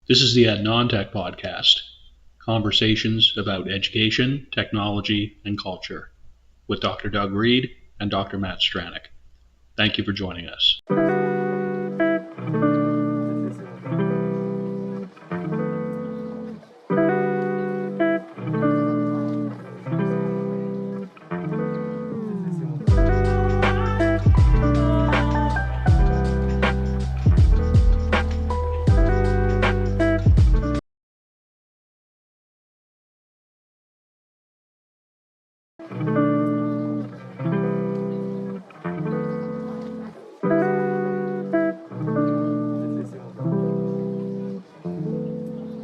This is the EnT podcast, conversations about education, technology, and culture, with Dr. Doug Reed and Dr. Matt Stranick. Thank you for joining us.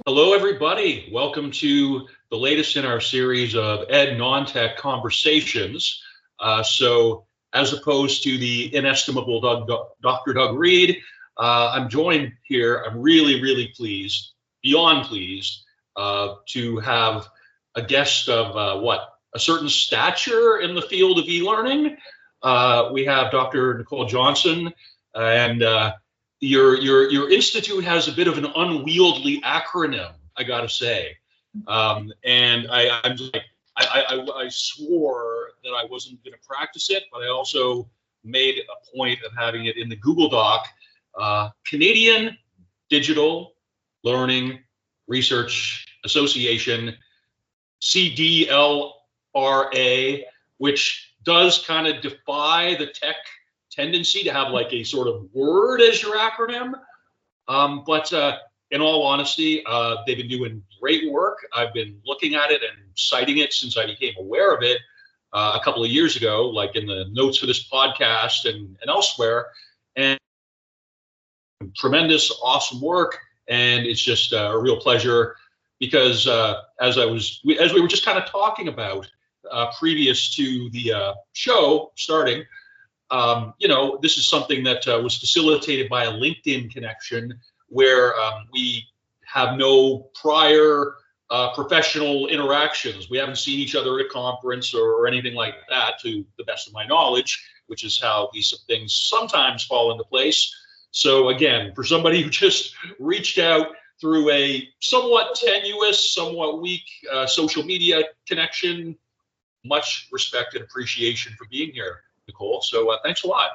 Hello, everybody. Welcome to the latest in our series of Ed Non-Tech Conversations. So as opposed to the inestimable Dr. Doug Reed, I'm joined here. I'm really pleased, beyond pleased, to have a guest of a certain stature in the field of e-learning. We have Dr. Nicole Johnson, and your institute has a bit of an unwieldy acronym, I gotta say, and I swore that I wasn't going to practice it, but I also made a point of having it in the Google Doc. Canadian Digital Learning Research Association, CDLRA, which does kind of defy the tech tendency to have like a sort of word as your acronym. But in all honesty, they've been doing great work. I've been looking at it and citing it since I became aware of it a couple of years ago, like in the notes for this podcast and elsewhere. And tremendous, awesome work. And it's just a real pleasure because as we were just kind of talking about previous to the show starting, this is something that was facilitated by a LinkedIn connection where we have no prior professional interactions. We haven't seen each other at a conference or anything like that, to the best of my knowledge, which is how these things sometimes fall into place. So again, for somebody who just reached out through a somewhat tenuous, somewhat weak social media connection, much respect and appreciation for being here, Nicole. So thanks a lot.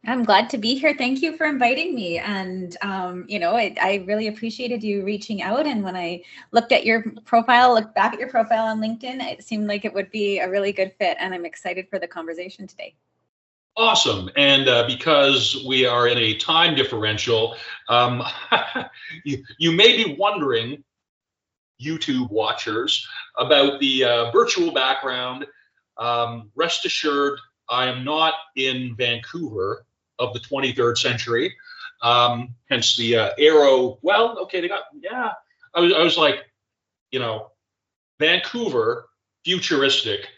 I'm glad to be here. Thank you for inviting me. And, I really appreciated you reaching out. And when I looked back at your profile on LinkedIn, it seemed like it would be a really good fit. And I'm excited for the conversation today. Awesome. And because we are in a time differential, you may be wondering, YouTube watchers, about the virtual background. Rest assured, I am not in Vancouver of the 23rd century. Hence the arrow. Well, okay, I was like, Vancouver, futuristic.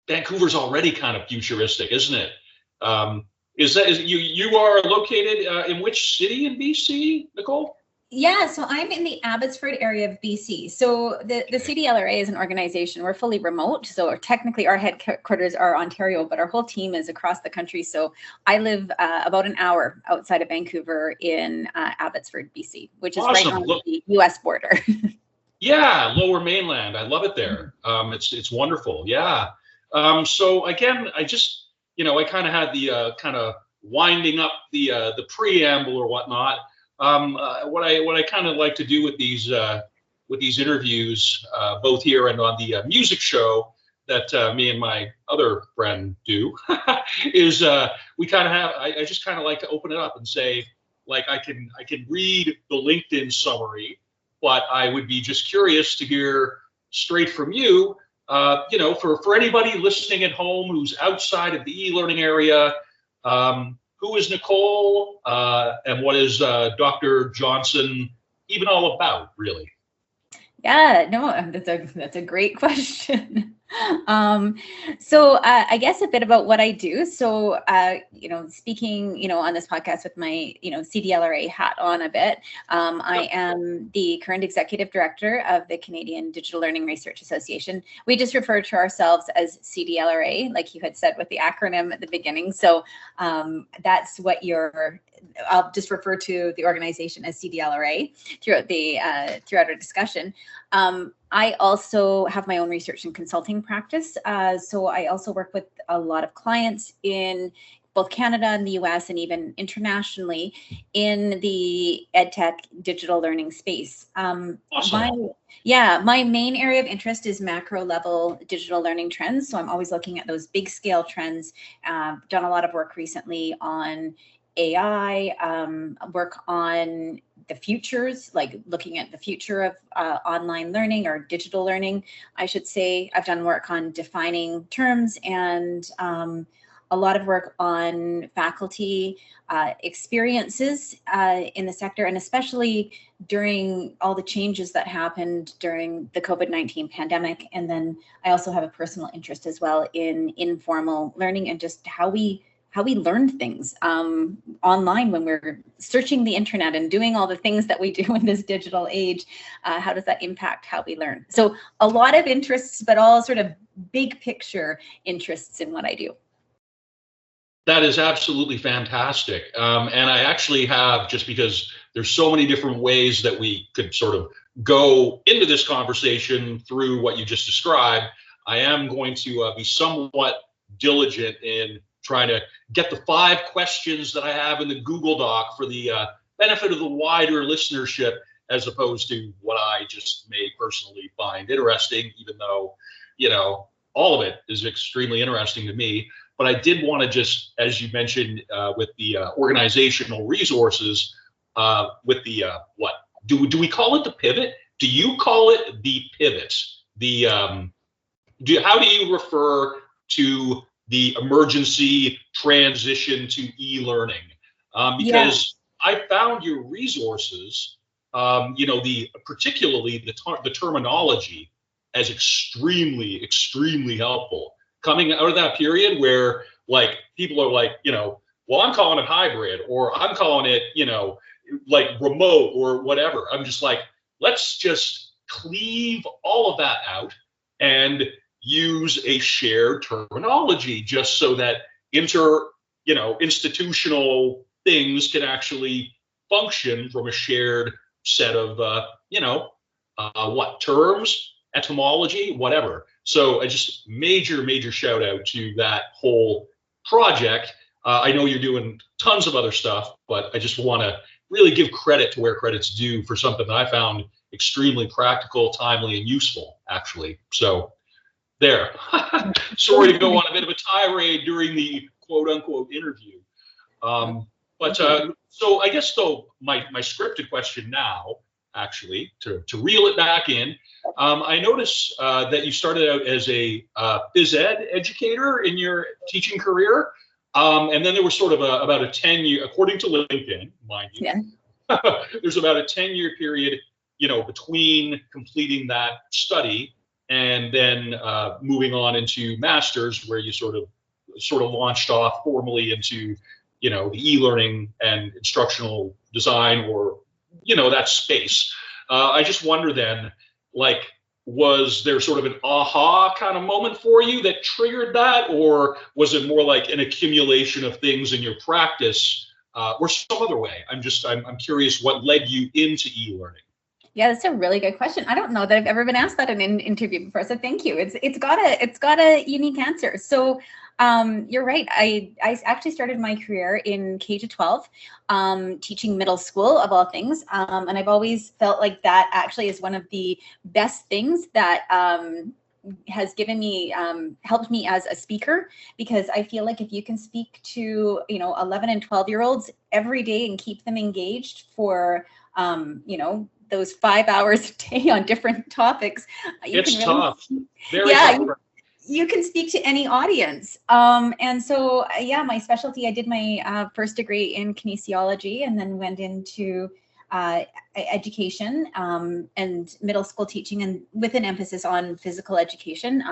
Vancouver's already kind of futuristic, isn't it? You are located in which city in BC, Nicole? Yeah, so I'm in the Abbotsford area of BC. So the CDLRA is an organization. We're fully remote. So technically our headquarters are Ontario, but our whole team is across the country. So I live about an hour outside of Vancouver in Abbotsford, BC, which is awesome. Right on the US border. Yeah, Lower Mainland. I love it there. It's wonderful. Yeah. So again, I just, I kind of had the kind of winding up the preamble or whatnot. What I kind of like to do with these interviews, both here and on the music show that me and my other friend do, is we kind of have. I just kind of like to open it up and say, like, I can read the LinkedIn summary, but I would be just curious to hear straight from you. For anybody listening at home who's outside of the e-learning area. Who is Nicole, and what is Dr. Johnson even all about, really? Yeah, no, that's a great question. I guess a bit about what I do. So, speaking, on this podcast with my, CDLRA hat on a bit, I am the current executive director of the Canadian Digital Learning Research Association. We just refer to ourselves as CDLRA, like you had said with the acronym at the beginning. So that's what I'll just refer to the organization as CDLRA throughout our discussion. I also have my own research and consulting practice. So I also work with a lot of clients in both Canada and the US and even internationally in the EdTech digital learning space. Awesome. My main area of interest is macro level digital learning trends. So I'm always looking at those big scale trends. Done a lot of work recently on AI, work on the futures, like looking at the future of online learning or digital learning, I should say. I've done work on defining terms and a lot of work on faculty experiences in the sector, and especially during all the changes that happened during the COVID-19 pandemic. And then I also have a personal interest as well in informal learning and just how we learn things online when we're searching the internet and doing all the things that we do in this digital age. How does that impact how we learn? So a lot of interests, but all sort of big picture interests in what I do. That is absolutely fantastic. And I actually have, just because there's so many different ways that we could sort of go into this conversation through what you just described, I am going to be somewhat diligent in trying to get the 5 questions that I have in the Google Doc for the benefit of the wider listenership, as opposed to what I just may personally find interesting, even though, all of it is extremely interesting to me. But I did want to just, as you mentioned, with the organizational resources, with the what do we call it, the pivot? Do you call it the pivot? How do you refer to the emergency transition to e-learning? Because I found your resources, particularly the terminology, as extremely helpful. Coming out of that period where like people are like, well, I'm calling it hybrid, or I'm calling it, like remote or whatever. I'm just like, let's just cleave all of that out and use a shared terminology, just so that institutional things can actually function from a shared set of, terms, etymology, whatever. So I just major shout out to that whole project. I know you're doing tons of other stuff, but I just want to really give credit to where credit's due for something that I found extremely practical, timely, and useful, actually. So there. Sorry to go on a bit of a tirade during the quote unquote interview. So I guess though my scripted question now, actually, to reel it back in, I noticed that you started out as a phys ed educator in your teaching career, and then there was sort of about a 10-year, according to LinkedIn, mind you, there's about a 10-year period, between completing that study and then moving on into master's, where you sort of launched off formally into, the e-learning and instructional design, or that space. I just wonder then, like, was there sort of an aha kind of moment for you that triggered that, or was it more like an accumulation of things in your practice, or some other way? I'm curious what led you into e-learning. Yeah, that's a really good question. I don't know that I've ever been asked that in an interview before, so thank you. It's got a unique answer. So you're right. I actually started my career in K-12, teaching middle school of all things, and I've always felt like that actually is one of the best things that has given me, helped me as a speaker, because I feel like if you can speak to 11 and 12-year-olds every day and keep them engaged for those 5 hours a day on different topics. It's tough. Very tough. You can speak to any audience. And so, my specialty, I did my first degree in kinesiology and then went into education and middle school teaching, and with an emphasis on physical education.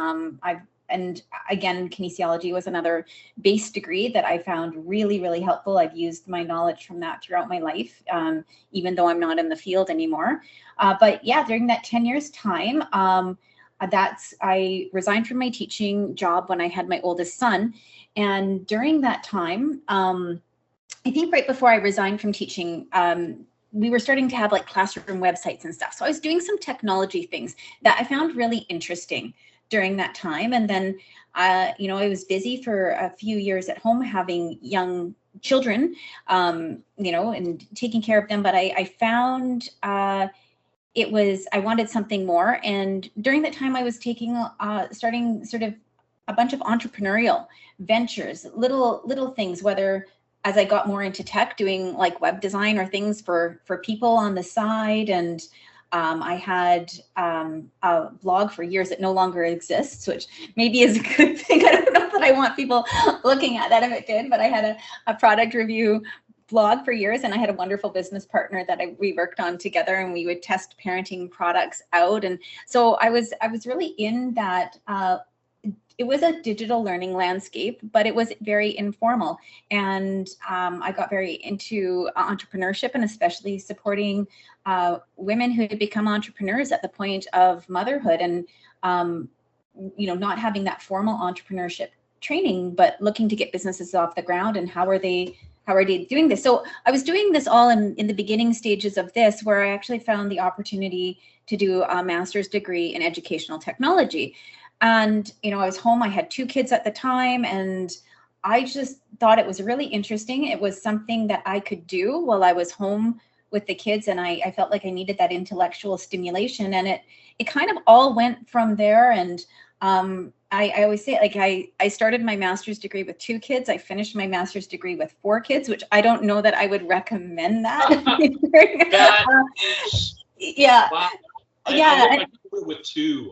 And again, kinesiology was another base degree that I found really, really helpful. I've used my knowledge from that throughout my life, even though I'm not in the field anymore. But yeah, during that 10 years time, I resigned from my teaching job when I had my oldest son. And during that time, I think right before I resigned from teaching, we were starting to have like classroom websites and stuff. So I was doing some technology things that I found really interesting during that time. And then, I was busy for a few years at home having young children, and taking care of them. But I found I wanted something more. And during that time, I was starting sort of a bunch of entrepreneurial ventures, little things, whether as I got more into tech, doing like web design or things for people on the side. And I had a blog for years that no longer exists, which maybe is a good thing. I don't know that I want people looking at that if it did, but I had a product review blog for years, and I had a wonderful business partner that we worked on together, and we would test parenting products out. And so I was really in that. It was a digital learning landscape, but it was very informal. And I got very into entrepreneurship, and especially supporting women who had become entrepreneurs at the point of motherhood, and not having that formal entrepreneurship training, but looking to get businesses off the ground. And how are they doing this? So I was doing this all in the beginning stages of this, where I actually found the opportunity to do a master's degree in educational technology. And, I was home, I had 2 kids at the time, and I just thought it was really interesting. It was something that I could do while I was home with the kids, and I felt like I needed that intellectual stimulation, and it kind of all went from there. And I always say, like, I started my master's degree with 2 kids. I finished my master's degree with 4 kids, which I don't know that I would recommend that. Yeah. Wow. Yeah.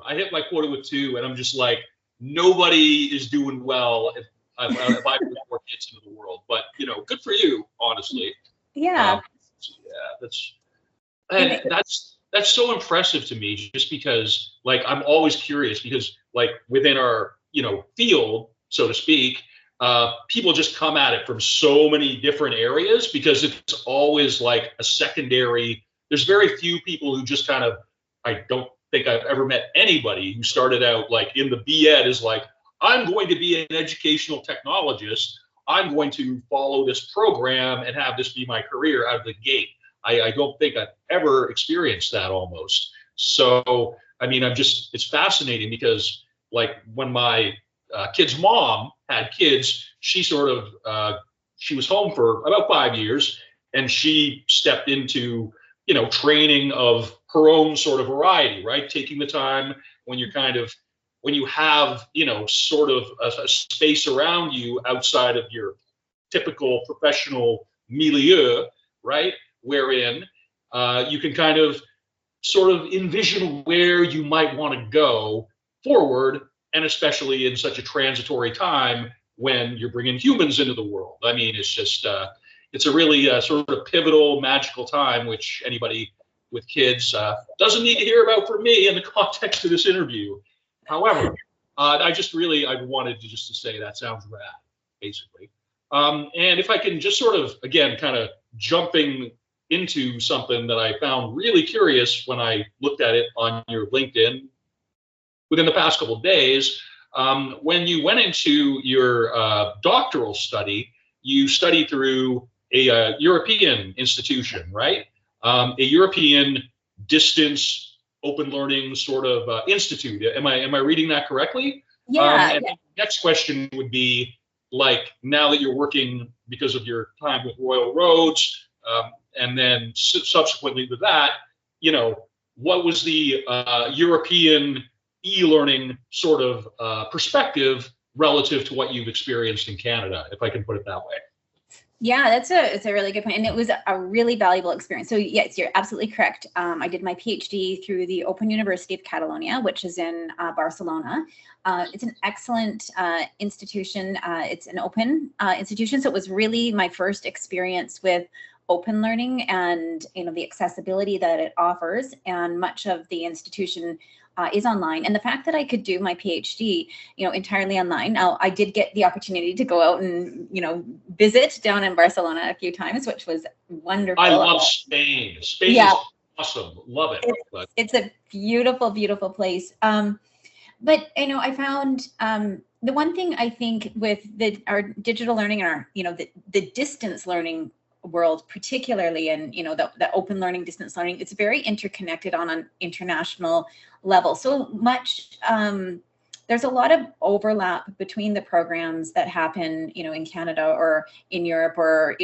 I hit my quota with 2, and I'm just like, nobody is doing well if I put 4 kids into the world. But good for you, honestly. Yeah. That's so impressive to me, just because, like, I'm always curious, because, like, within our field, so to speak, people just come at it from so many different areas, because it's always like a secondary. There's very few people who just kind of, I don't think I've ever met anybody who started out like in the B.Ed is like, I'm going to be an educational technologist. I'm going to follow this program and have this be my career out of the gate. I don't think I've ever experienced that almost. So, I mean, it's fascinating, because like when my kid's mom had kids, she sort of, she was home for about 5 years, and she stepped into, training of her own sort of variety, right? Taking the time when you have, sort of a space around you outside of your typical professional milieu, right? Wherein you can kind of sort of envision where you might want to go forward, and especially in such a transitory time when you're bringing humans into the world. I mean, it's just, it's a really sort of pivotal, magical time, which anybody with kids doesn't need to hear about from me in the context of this interview. However, I wanted to say that sounds rad, basically. And if I can just sort of, again, kind of jumping into something that I found really curious when I looked at it on your LinkedIn within the past couple of days, when you went into your doctoral study, you studied through a European institution, right? A European distance open learning sort of institute. Am I reading that correctly? Yeah. And the next question would be, like, now that you're working because of your time with Royal Roads, and then subsequently to that, what was the European e-learning sort of perspective relative to what you've experienced in Canada, if I can put it that way? Yeah, it's a really good point. And it was a really valuable experience. So yes, you're absolutely correct. I did my PhD through the Open University of Catalonia, which is in Barcelona. It's an excellent institution. It's an open institution. So it was really my first experience with open learning and, the accessibility that it offers. And much of the institution is online. And the fact that I could do my PhD, entirely online. Now, I did get the opportunity to go out and, visit down in Barcelona a few times, which was wonderful. I love Spain. Spain is awesome. Love it. It's a beautiful, beautiful place. But, I found the one thing I think with our digital learning and our, the distance learning world, particularly, and the open learning, distance learning, it's very interconnected on an international level. So much there's a lot of overlap between the programs that happen, in Canada or in Europe or,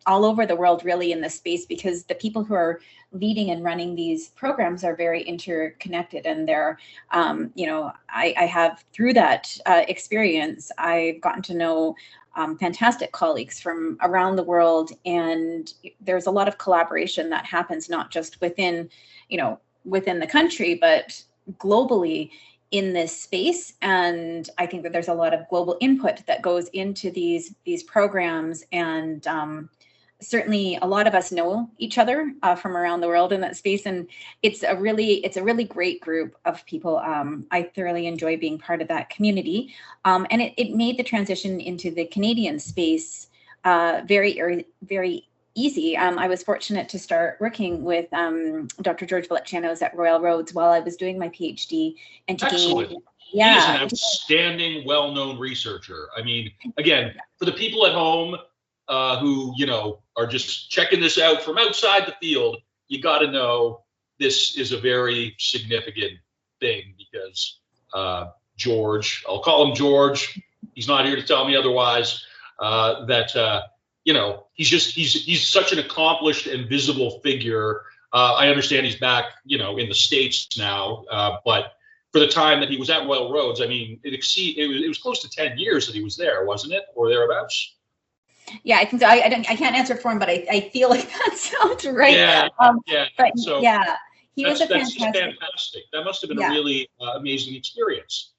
all over the world, really, in this space, because the people who are leading and running these programs are very interconnected. And they're, I have, through that experience, I've gotten to know fantastic colleagues from around the world. And there's a lot of collaboration that happens, not just within the country, but globally in this space. And I think that there's a lot of global input that goes into these programs. And certainly a lot of us know each other from around the world in that space. And it's a really great group of people. I thoroughly enjoy being part of that community. And it made the transition into the Canadian space very, very easy. I was fortunate to start working with Dr. George Valencianos at Royal Roads while I was doing my PhD. And to excellent. gain, He is an outstanding, well-known researcher. I mean, again, for the people at home who, are just checking this out from outside the field, you got to know this is a very significant thing because George, I'll call him George, he's not here to tell me otherwise, he's such an accomplished and visible figure. I understand he's back, in the States now, but for the time that he was at Royal Roads, I mean, it was close to 10 years that he was there, wasn't it, or thereabouts? Yeah, I think so. I can't answer for him, but I feel like that sounds right. Yeah, But so yeah, he was that's fantastic. That must have been a really amazing experience.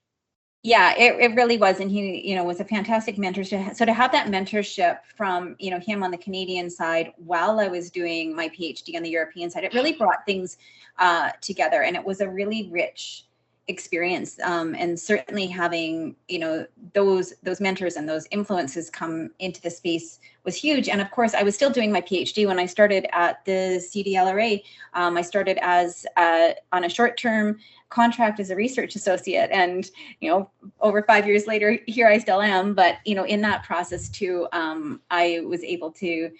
Yeah, it really was. And he, was a fantastic mentor. So to have that mentorship from, him on the Canadian side while I was doing my PhD on the European side, it really brought things together. And it was a really rich experience. And certainly having, those mentors and those influences come into the space was huge. And of course, I was still doing my PhD when I started at the CDLRA. I started as on a short-term contract as a research associate, and over 5 years later, here I still am. But in that process too, I was able to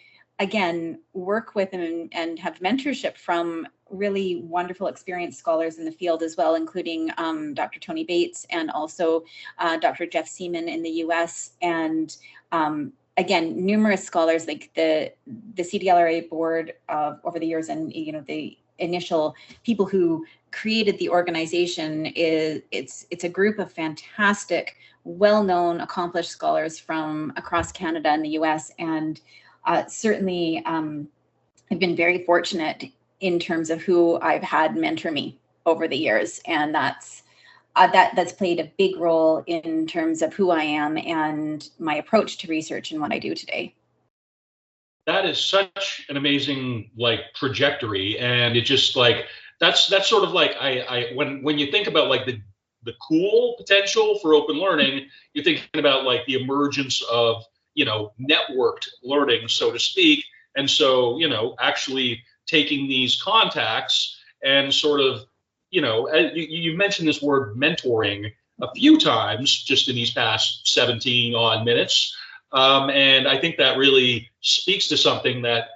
again work with and have mentorship from really wonderful, experienced scholars in the field as well, including Dr. Tony Bates and also Dr. Jeff Seaman in the U.S. and again, numerous scholars like the CDLRA board over the years, and the initial people who created the organization. It's a group of fantastic, well-known, accomplished scholars from across Canada and the U.S. And certainly I've been very fortunate in terms of who I've had mentor me over the years, and that's played a big role in terms of who I am and my approach to research and what I do today. That is such an amazing trajectory, and it just that's sort of I when you think about the cool potential for open learning, you're thinking about the emergence of networked learning, so to speak. And so actually taking these contacts and sort of you mentioned this word mentoring a few times just in these past 17 odd minutes. And I think that really speaks to something that,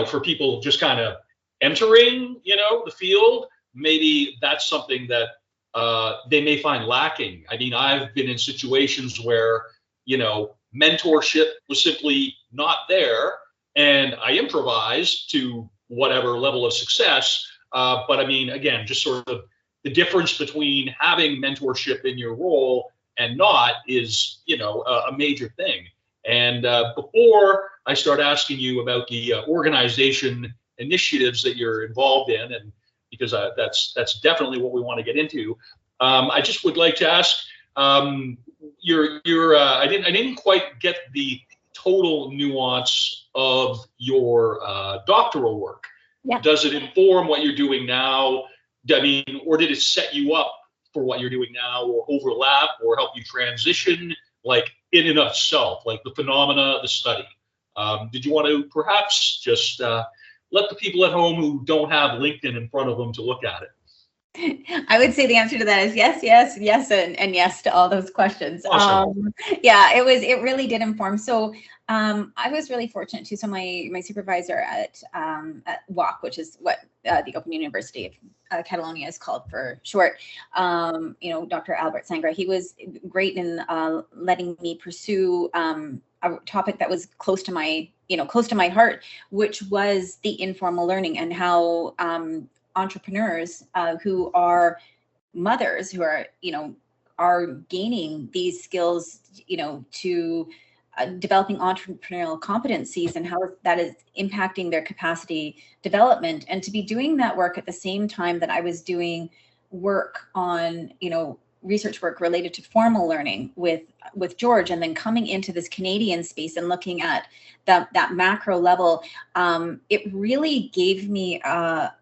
for people just kind of entering, the field, maybe that's something that they may find lacking. I mean, I've been in situations where, mentorship was simply not there, and I improvised to whatever level of success. But I mean, again, just sort of the difference between having mentorship in your role and not is, a major thing. And before I start asking you about the organization initiatives that you're involved in, and because that's definitely what we want to get into, I just would like to ask, I didn't quite get the total nuance of your doctoral work? Yeah. Does it inform what you're doing now? I mean, or did it set you up for what you're doing now, or overlap, or help you transition, like in and of itself, like the phenomena, the study? Did you want to perhaps just let the people at home who don't have LinkedIn in front of them to look at it? I would say the answer to that is yes, yes, yes, and yes to all those questions. Awesome. Yeah, it really did inform. So I was really fortunate too. So my supervisor at WOC, which is what the Open University of Catalonia is called for short, Dr. Albert Sangra, he was great in letting me pursue a topic that was close to my heart, which was the informal learning, and how entrepreneurs who are mothers, who are gaining these skills, to developing entrepreneurial competencies, and how that is impacting their capacity development, and to be doing that work at the same time that I was doing work on, research work related to formal learning with George, and then coming into this Canadian space and looking at that macro level. It really gave me a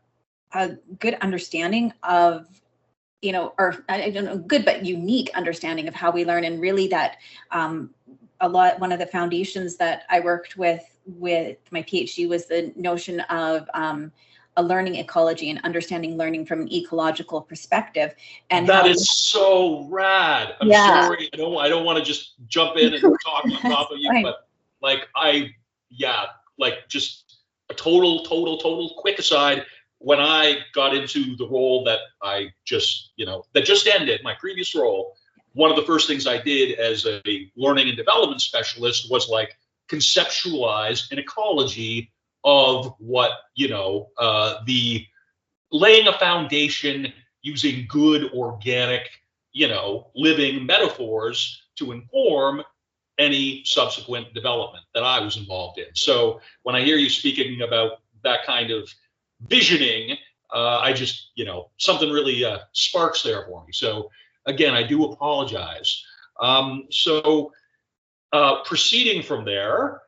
good understanding of, or I don't know, good but unique understanding of how we learn, and really that one of the foundations that I worked with my PhD was the notion of a learning ecology, and understanding learning from an ecological perspective. And that is so rad. I'm sorry, I don't want to just jump in and talk on top of you, but just a total quick aside. When I got into the role that I just ended, my previous role, one of the first things I did as a learning and development specialist was like conceptualize an ecology of what, the laying a foundation using good organic, living metaphors to inform any subsequent development that I was involved in. So when I hear you speaking about that kind of visioning, I just, something really sparks there for me. So again, I do apologize. Proceeding from there,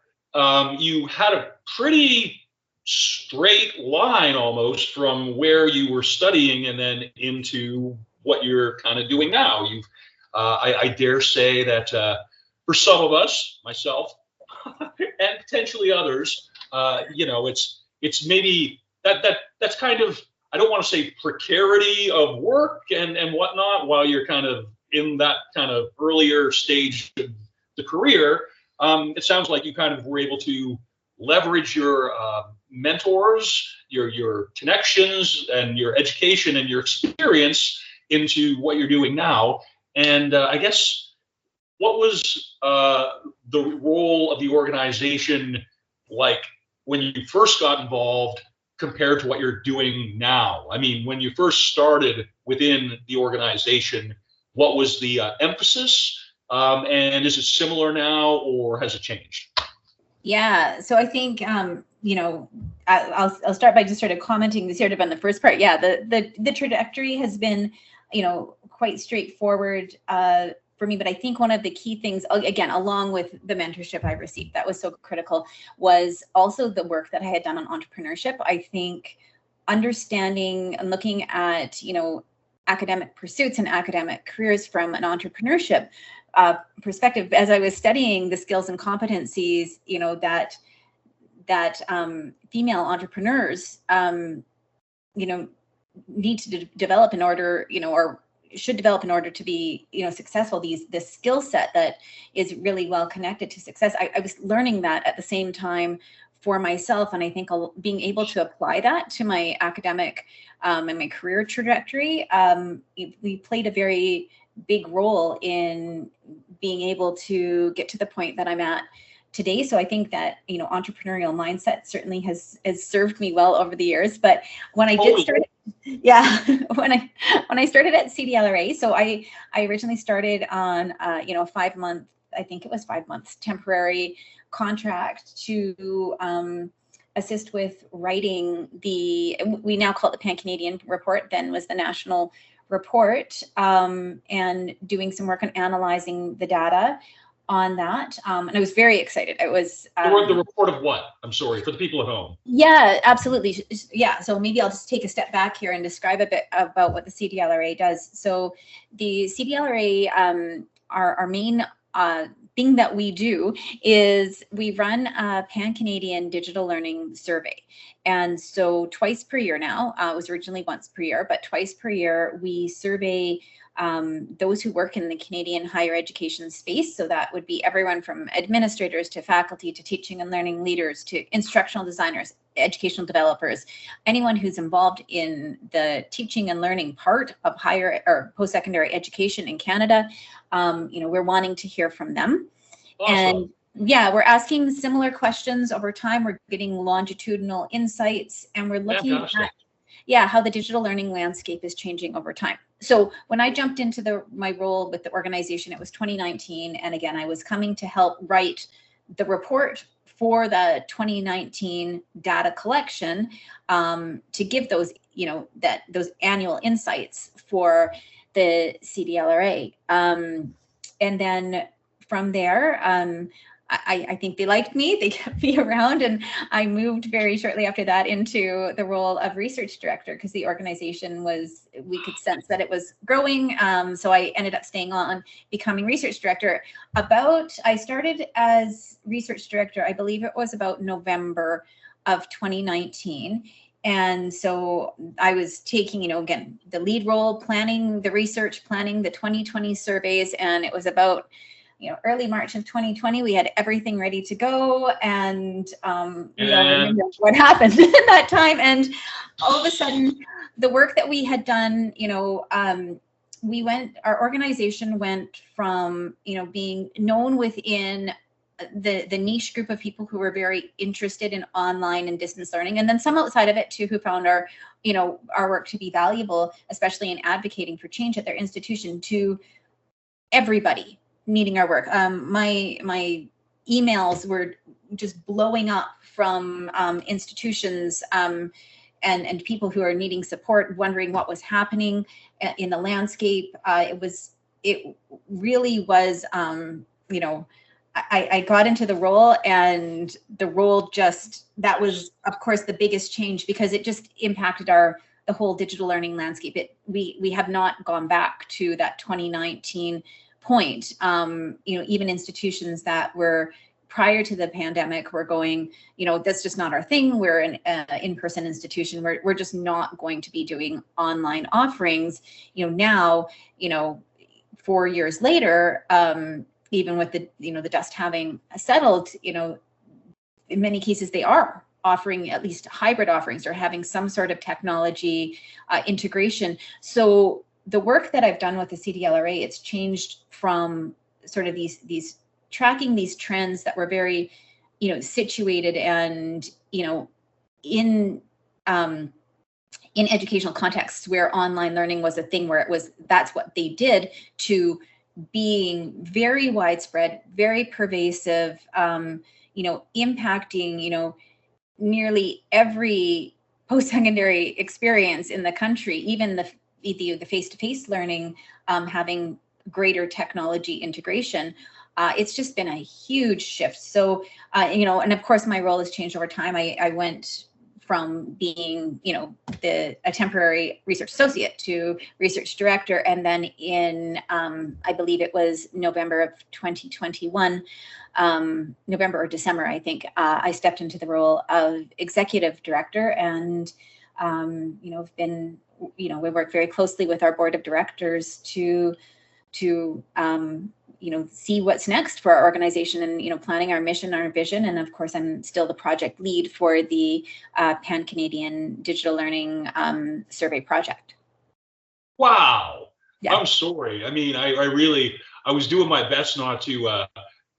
you had a pretty straight line almost from where you were studying and then into what you're kind of doing now. I dare say that for some of us, myself, and potentially others, it's maybe that's kind of, I don't want to say precarity of work and whatnot while you're kind of in that kind of earlier stage of the career. It sounds like you kind of were able to leverage your mentors, your connections, and your education and your experience into what you're doing now. And I guess, what was the role of the organization like when you first got involved compared to what you're doing now? I mean, when you first started within the organization, what was the emphasis? And is it similar now, or has it changed? Yeah, so I think I'll start by just sort of commenting sort of on the first part. Yeah, the trajectory has been quite straightforward for me, but I think one of the key things, again, along with the mentorship I've received, that was so critical, was also the work that I had done on entrepreneurship. I think understanding and looking at academic pursuits and academic careers from an entrepreneurship perspective, as I was studying the skills and competencies, that female entrepreneurs, need to develop in order, or should develop in order to be, successful. This skill set that is really well connected to success. I was learning that at the same time for myself, and I think being able to apply that to my academic and my career trajectory, we played a very big role in being able to get to the point that I'm at today. So I think that entrepreneurial mindset certainly has served me well over the years. But when I did start, when I started at CDLRA, so I originally started on 5 month, I think it was 5 months temporary contract to assist with writing we now call it the Pan-Canadian report, then was the national report, and doing some work on analyzing the data on that, and I was very excited. It was the report of what? I'm sorry for the people at home. Yeah, absolutely. Yeah, so maybe I'll just take a step back here and describe a bit about what the CDLRA does. So the CDLRA, our main thing that we do is we run a Pan-Canadian digital learning survey. And so twice per year now, it was originally once per year, but twice per year, we survey those who work in the Canadian higher education space. So that would be everyone from administrators to faculty to teaching and learning leaders to instructional designers, educational developers, anyone who's involved in the teaching and learning part of higher or post-secondary education in Canada. We're wanting to hear from them. Awesome. And yeah, we're asking similar questions over time. We're getting longitudinal insights, and we're looking at how the digital learning landscape is changing over time. So when I jumped into my role with the organization, it was 2019. And again, I was coming to help write the report for the 2019 data collection to give those, those annual insights for the CDLRA. And then from there, I think they liked me, they kept me around, and I moved very shortly after that into the role of research director because the organization we could sense that it was growing. So I ended up staying on, becoming research director. I started as research director, I believe it was about November of 2019. And so I was taking, again, the lead role, planning the research, planning the 2020 surveys, and it was about early March of 2020, we had everything ready to go, and we all remember what happened at that time. And all of a sudden, the work that we had done, our organization went from, being known within the niche group of people who were very interested in online and distance learning, and then some outside of it too, who found our work to be valuable, especially in advocating for change at their institution, to everybody needing our work. My emails were just blowing up from institutions and people who are needing support, wondering what was happening in the landscape. It really was, I got into the role, and the role that was, of course, the biggest change because it just impacted the whole digital learning landscape. We have not gone back to that 2019 point. Even institutions that were prior to the pandemic were going, that's just not our thing. We're an in-person institution. We're just not going to be doing online offerings. Now, 4 years later, even with the dust having settled, in many cases they are offering at least hybrid offerings or having some sort of technology integration. So the work that I've done with the CDLRA, it's changed from sort of these tracking these trends that were very, situated and, in educational contexts where online learning was a thing, where that's what they did, to being very widespread, very pervasive, impacting, nearly every post-secondary experience in the country, even the face-to-face learning, having greater technology integration. It's just been a huge shift. So, and of course my role has changed over time. I went from being, a temporary research associate to research director. And then in, I believe it was November of 2021, November or December, I think, I stepped into the role of executive director, and, have been, we work very closely with our board of directors to see what's next for our organization, and, planning our mission, our vision. And of course, I'm still the project lead for the Pan-Canadian Digital Learning Survey Project. Wow. Yeah. I'm sorry. I mean, I was doing my best not to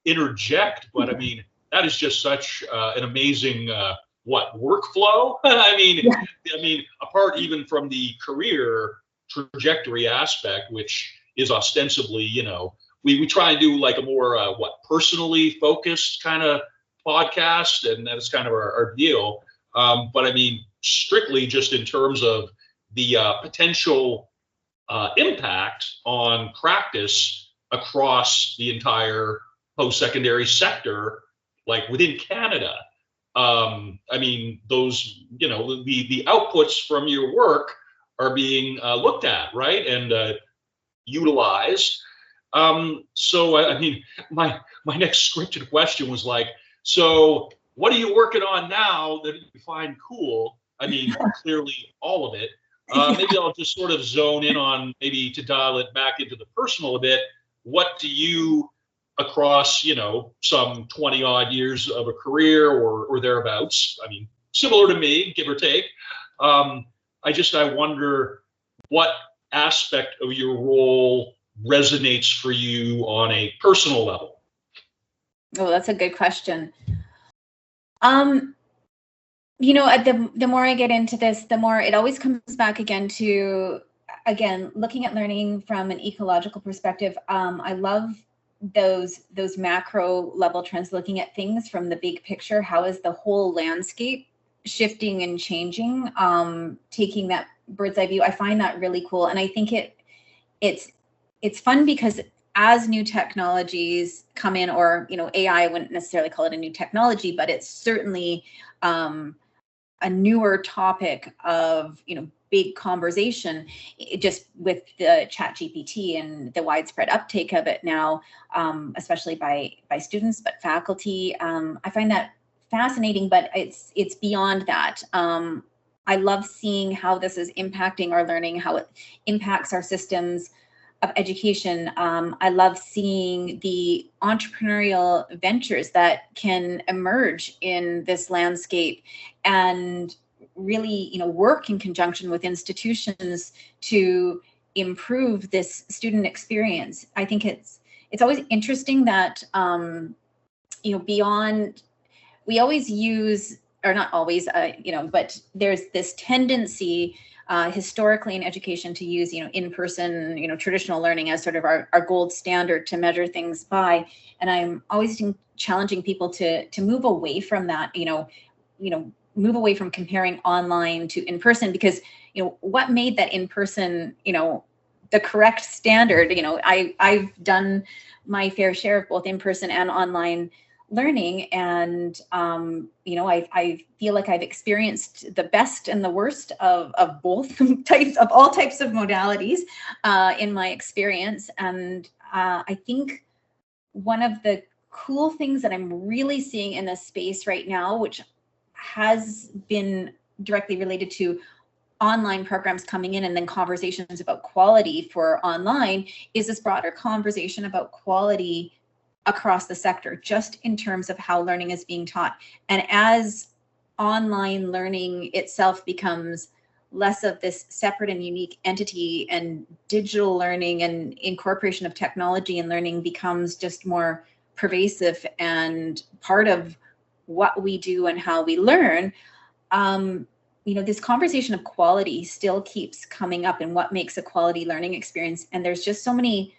interject, but I mean, that is just such an amazing workflow. I mean, apart even from the career trajectory aspect, which is ostensibly, we try and do like a more personally focused kind of podcast, and that's kind of our deal. But I mean, strictly just in terms of the potential impact on practice across the entire post-secondary sector, like within Canada. I mean, those, you know, the outputs from your work are being looked at, right, and utilized. So I mean, my next scripted question was like, so what are you working on now that you find cool? I mean, clearly all of it. Maybe I'll just sort of zone in on, maybe to dial it back into the personal a bit. What do you, across, you know, some 20 odd years of a career or thereabouts, I mean, similar to me, give or take, I wonder what aspect of your role resonates for you on a personal level? Oh, that's a good question. You know, the more I get into this, the more it always comes back again to, again, looking at learning from an ecological perspective. I love those macro level trends, looking at things from the big picture. How is the whole landscape shifting and changing? Taking that bird's eye view, I find that really cool, and I think it's fun because as new technologies come in, or, you know, AI, I wouldn't necessarily call it a new technology, but it's certainly a newer topic of, you know, big conversation, just with the ChatGPT and the widespread uptake of it now, especially by students, but faculty. I find that fascinating, but it's beyond that. I love seeing how this is impacting our learning, how it impacts our systems of education. I love seeing the entrepreneurial ventures that can emerge in this landscape, and really, you know, work in conjunction with institutions to improve this student experience. I think it's always interesting that, you know, beyond, we always use, or not always, you know, but there's this tendency historically in education to use, you know, in-person, you know, traditional learning as sort of our gold standard to measure things by. And I'm always challenging people to move away from that, you know, move away from comparing online to in-person, because, you know, what made that in-person, you know, the correct standard? You know, I've done my fair share of both in-person and online learning, and you know, I feel like I've experienced the best and the worst of both types, of all types of modalities in my experience. And I think one of the cool things that I'm really seeing in this space right now, which has been directly related to online programs coming in and then conversations about quality for online, is this broader conversation about quality across the sector, just in terms of how learning is being taught. And as online learning itself becomes less of this separate and unique entity, and digital learning and incorporation of technology and learning becomes just more pervasive and part of what we do and how we learn, you know, this conversation of quality still keeps coming up, and what makes a quality learning experience. And there's just so many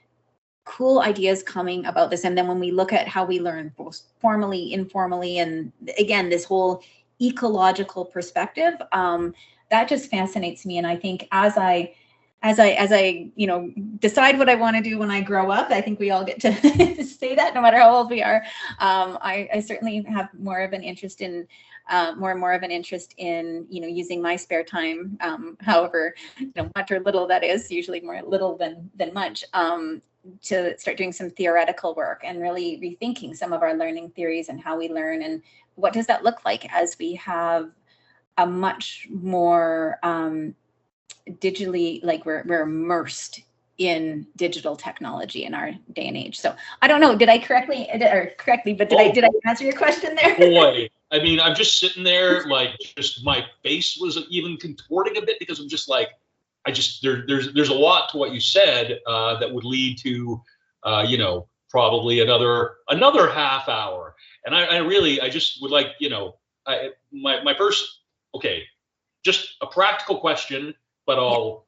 cool ideas coming about this. And then when we look at how we learn, both formally, informally, and again, this whole ecological perspective, that just fascinates me. And I think as I, you know, decide what I want to do when I grow up, I think we all get to say that no matter how old we are. I certainly have more of an interest in, more and more of an interest in, you know, using my spare time, however, you know, much or little that is, usually more little than much, to start doing some theoretical work and really rethinking some of our learning theories and how we learn, and what does that look like as we have a much more digitally, like we're immersed in digital technology in our day and age. So I don't know, did I correctly, but did I answer your question there? Boy, I mean, I'm just sitting there, like, just my face was even contorting a bit, because I'm just like, there's a lot to what you said that would lead to, you know, probably another half hour. And I just would like, you know, my first, okay, just a practical question, but I'll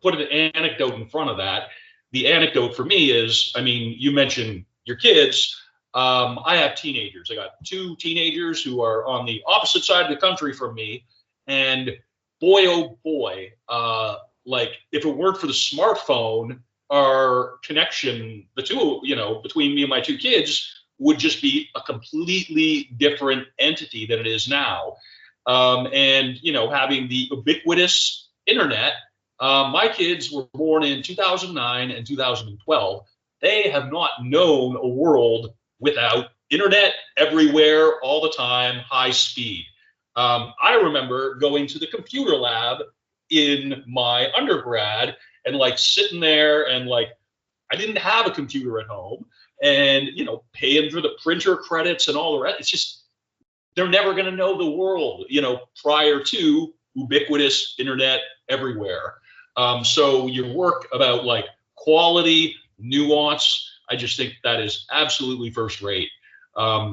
put an anecdote in front of that. The anecdote for me is, I mean, you mentioned your kids. I have teenagers. I got 2 teenagers who are on the opposite side of the country from me, and boy, oh boy, like, if it weren't for the smartphone, our connection, the two, between me and my two kids would just be a completely different entity than it is now. And, having the ubiquitous internet, my kids were born in 2009 and 2012. They have not known a world without internet everywhere, all the time, high speed. I remember going to the computer lab in my undergrad and like sitting there and like, I didn't have a computer at home and, paying for the printer credits and all the rest. It's just, they're never going to know the world, prior to ubiquitous internet everywhere. So your work about like quality, nuance, I just think that is absolutely first rate.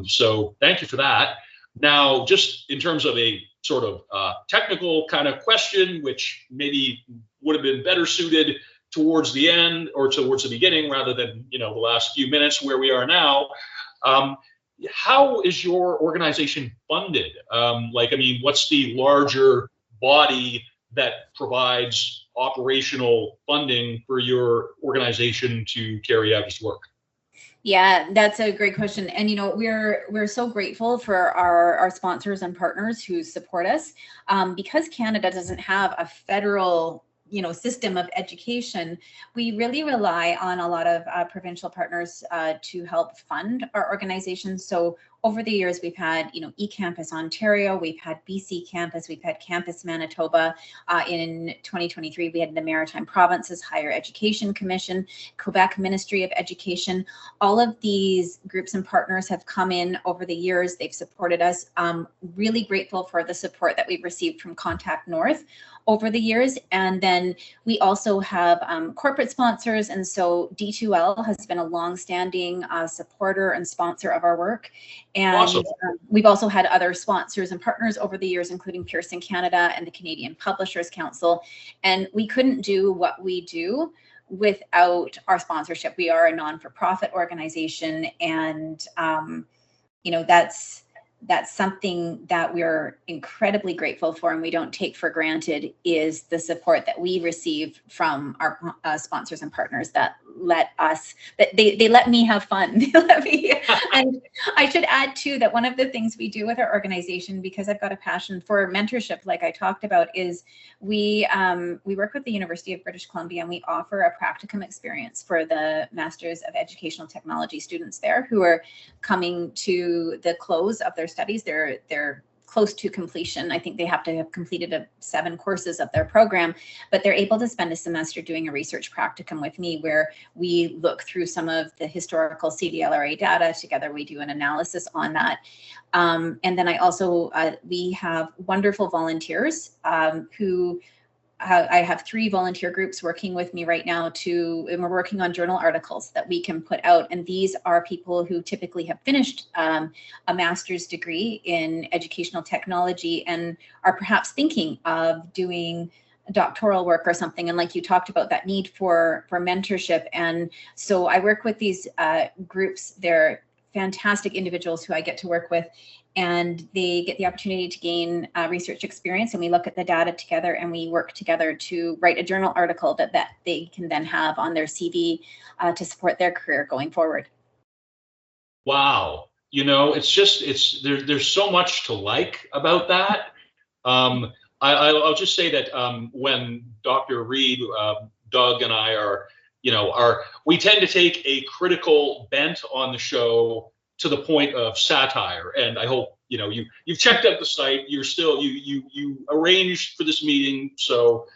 So thank you for that. Now, just in terms of a sort of technical kind of question, which maybe would have been better suited towards the end or towards the beginning rather than, the last few minutes where we are now. How is your organization funded? What's the larger body that provides operational funding for your organization to carry out its work? Yeah, that's a great question. And we're so grateful for our sponsors and partners who support us. Because Canada doesn't have a federal system of education, we really rely on a lot of provincial partners to help fund our organization. So over the years, we've had, eCampus Ontario, we've had BC Campus, we've had Campus Manitoba. In 2023, we had the Maritime Provinces Higher Education Commission, Quebec Ministry of Education. All of these groups and partners have come in over the years. They've supported us. Really grateful for the support that we've received from Contact North over the years. And then we also have corporate sponsors. And so D2L has been a longstanding supporter and sponsor of our work. And awesome. We've also had other sponsors and partners over the years, including Pearson Canada and the Canadian Publishers Council. And we couldn't do what we do without our sponsorship. We are a non-for-profit organization, and that's something that we're incredibly grateful for, and we don't take for granted, is the support that we receive from our sponsors and partners that they let me have fun. And I should add too that one of the things we do with our organization, because I've got a passion for mentorship, like I talked about, is we work with the University of British Columbia, and we offer a practicum experience for the Masters of Educational Technology students there who are coming to the close of their studies. They're close to completion. I think they have to have completed 7 courses of their program, but they're able to spend a semester doing a research practicum with me where we look through some of the historical CDLRA data together. We do an analysis on that. And then I also, we have wonderful volunteers who I have 3 volunteer groups working with me right now and we're working on journal articles that we can put out. And these are people who typically have finished a master's degree in educational technology and are perhaps thinking of doing doctoral work or something. And like you talked about, that need for mentorship. And so I work with these groups. They're fantastic individuals who I get to work with, and they get the opportunity to gain research experience, and we look at the data together and we work together to write a journal article that they can then have on their CV to support their career going forward. Wow. There's so much to like about that. I'll just say that when Dr. Reed, Doug and I we tend to take a critical bent on the show to the point of satire. And I hope, you've checked out the site, you arranged for this meeting. So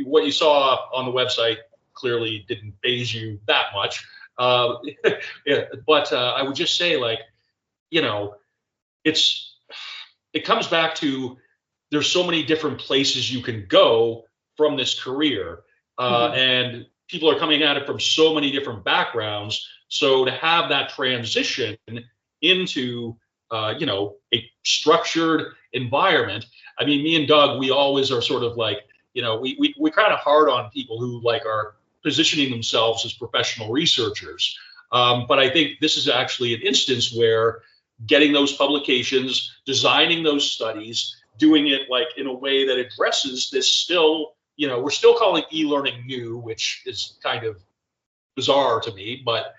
what you saw on the website clearly didn't faze you that much. Yeah, but I would just say, it comes back to, there's so many different places you can go from this career. And people are coming at it from so many different backgrounds. So to have that transition into, a structured environment. I mean, me and Doug, we always are sort of like, we're kind of hard on people who are positioning themselves as professional researchers. But I think this is actually an instance where getting those publications, designing those studies, doing it in a way that addresses this still, we're still calling e-learning new, which is kind of bizarre to me, but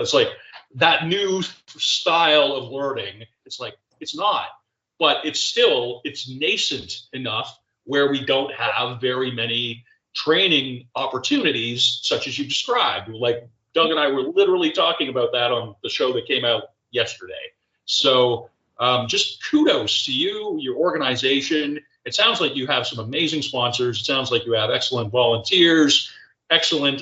it's like that new style of learning. It's like, it's not, but it's nascent enough where we don't have very many training opportunities such as you described. Like Doug and I were literally talking about that on the show that came out yesterday. So just kudos to you, your organization. It sounds like you have some amazing sponsors. It sounds like you have excellent volunteers, excellent,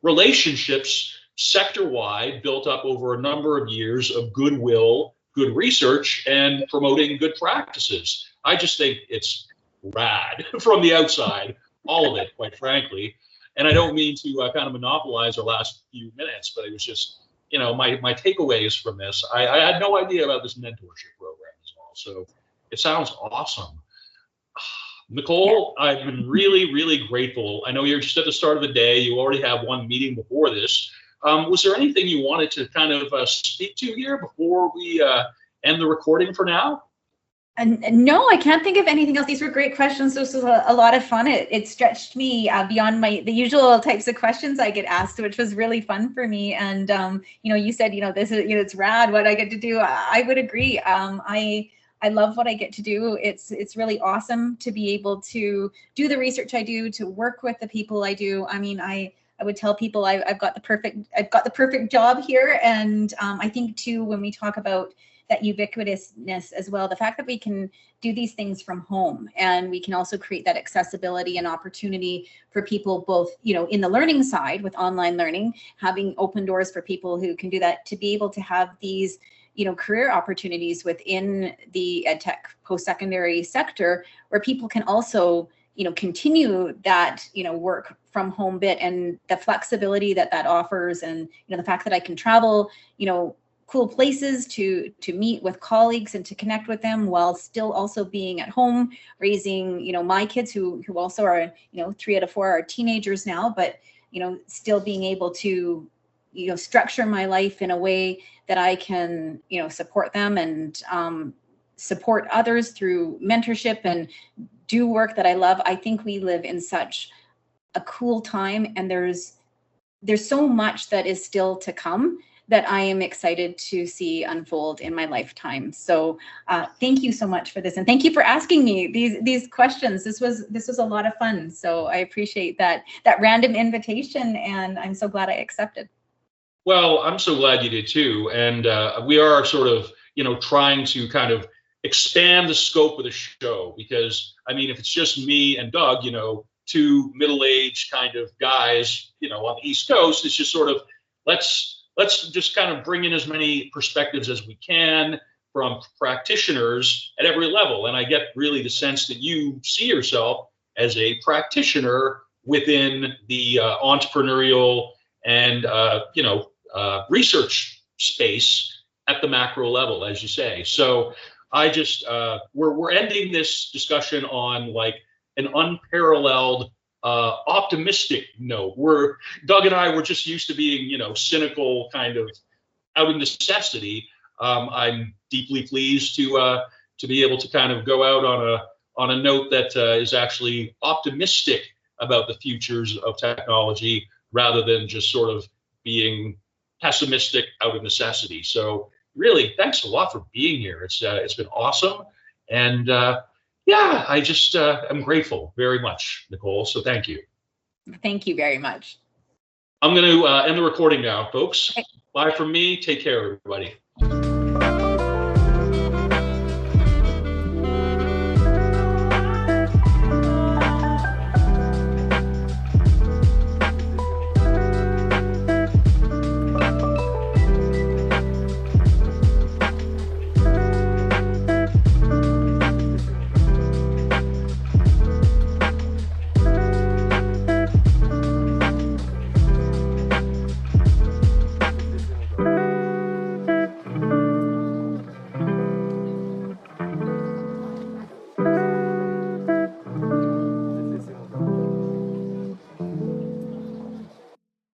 relationships sector-wide built up over a number of years of goodwill, good research, and promoting good practices. I just think it's rad from the outside, all of it, quite frankly. And I don't mean to kind of monopolize our last few minutes, but it was just, my takeaways from this. I had no idea about this mentorship program as well. So it sounds awesome. Nicole, yeah. I've been really, really grateful. I know you're just at the start of the day. You already have one meeting before this. Was there anything you wanted to kind of speak to here before we end the recording for now? No, I can't think of anything else. These were great questions. This was a lot of fun. It stretched me beyond the usual types of questions I get asked, which was really fun for me. And you said, this is, it's rad what I get to do. I would agree. I love what I get to do. It's really awesome to be able to do the research I do, to work with the people I do. I mean, I would tell people I've got the perfect job here. And I think too, when we talk about that ubiquitousness as well, the fact that we can do these things from home, and we can also create that accessibility and opportunity for people both, in the learning side with online learning, having open doors for people who can do that, to be able to have these, career opportunities within the EdTech post-secondary sector, where people can also, continue that, work from home bit, and the flexibility that offers, and, the fact that I can travel, cool places to meet with colleagues and to connect with them while still also being at home, raising, my kids who also are, 3 out of 4 are teenagers now, but, still being able to, structure my life in a way that I can, support them and support others through mentorship and do work that I love. I think we live in such a cool time, and there's so much that is still to come that I am excited to see unfold in my lifetime. So thank you so much for this, and thank you for asking me these questions. This was a lot of fun. So I appreciate that random invitation, and I'm so glad I accepted. Well, I'm so glad you did too. And we are sort of, trying to kind of expand the scope of the show, because I mean, if it's just me and Doug, 2 middle-aged kind of guys, on the East Coast, it's just sort of, let's just kind of bring in as many perspectives as we can from practitioners at every level. And I get really the sense that you see yourself as a practitioner within the entrepreneurial and, research space at the macro level, as you say. So I just, we're ending this discussion on like an unparalleled optimistic note. Doug and I were just used to being, cynical, kind of out of necessity. I'm deeply pleased to be able to kind of go out on a note that is actually optimistic about the futures of technology, rather than just sort of being pessimistic out of necessity. So really, thanks a lot for being here. It's been awesome, and yeah, I just am grateful very much, Nicole. So thank you. Thank you very much. I'm going to end the recording now, folks. Okay. Bye from me. Take care, everybody.